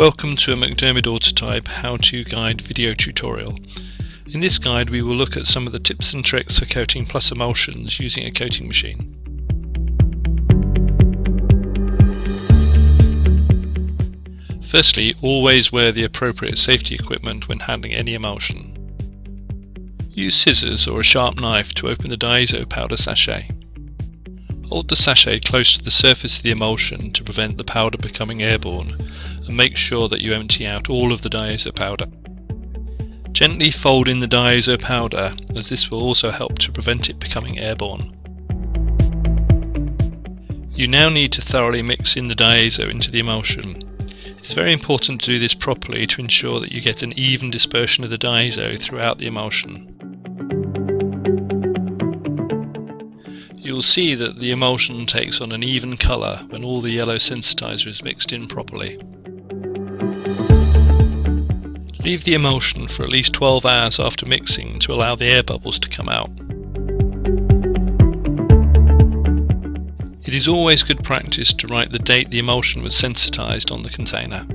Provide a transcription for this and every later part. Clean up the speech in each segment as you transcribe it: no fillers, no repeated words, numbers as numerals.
Welcome to a MacDermid Autotype how-to guide video tutorial. In this guide we will look at some of the tips and tricks for coating plus emulsions using a coating machine. Firstly, always wear the appropriate safety equipment when handling any emulsion. Use scissors or a sharp knife to open the diazo powder sachet. Hold the sachet close to the surface of the emulsion to prevent the powder becoming airborne, and make sure that you empty out all of the diazo powder. Gently fold in the diazo powder, as this will also help to prevent it becoming airborne. You now need to thoroughly mix in the diazo into the emulsion. It is very important to do this properly to ensure that you get an even dispersion of the diazo throughout the emulsion. You will see that the emulsion takes on an even colour when all the yellow sensitizer is mixed in properly. Leave the emulsion for at least 12 hours after mixing to allow the air bubbles to come out. It is always good practice to write the date the emulsion was sensitized on the container.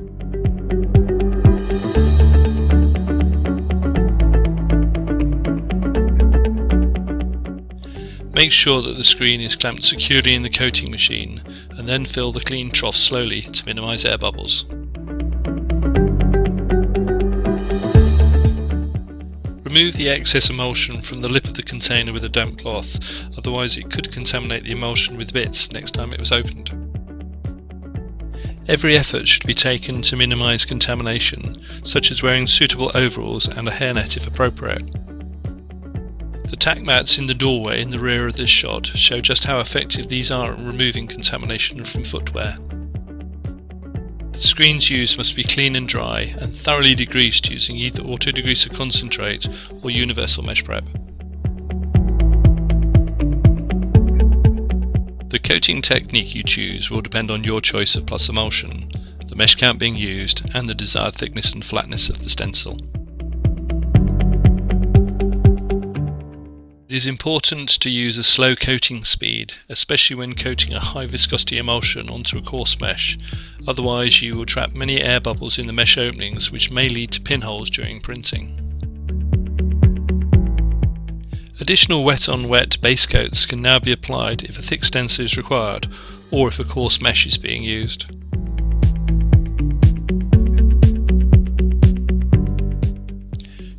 Make sure that the screen is clamped securely in the coating machine, and then fill the clean trough slowly to minimise air bubbles. Remove the excess emulsion from the lip of the container with a damp cloth, otherwise it could contaminate the emulsion with bits next time it was opened. Every effort should be taken to minimise contamination, such as wearing suitable overalls and a hairnet if appropriate. The tack mats in the doorway in the rear of this shot show just how effective these are at removing contamination from footwear. The screens used must be clean and dry and thoroughly degreased using either auto degreaser concentrate or universal mesh prep. The coating technique you choose will depend on your choice of plus emulsion, the mesh count being used, and the desired thickness and flatness of the stencil. It is important to use a slow coating speed, especially when coating a high viscosity emulsion onto a coarse mesh, otherwise you will trap many air bubbles in the mesh openings, which may lead to pinholes during printing. Additional wet-on-wet base coats can now be applied if a thick stencil is required, or if a coarse mesh is being used.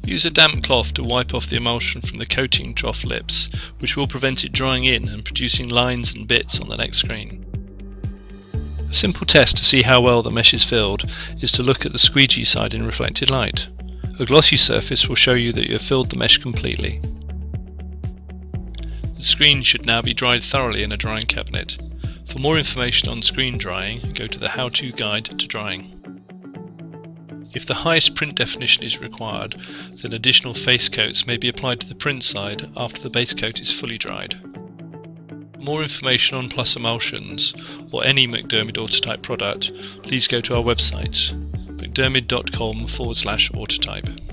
Use a damp cloth to wipe off the emulsion from the coating trough lips, which will prevent it drying in and producing lines and bits on the next screen. A simple test to see how well the mesh is filled is to look at the squeegee side in reflected light. A glossy surface will show you that you have filled the mesh completely. The screen should now be dried thoroughly in a drying cabinet. For more information on screen drying, go to the how-to guide to drying. If the highest print definition is required, then additional face coats may be applied to the print side after the base coat is fully dried. For more information on plus emulsions or any MacDermid Autotype product, please go to our website, macdermid.com/autotype.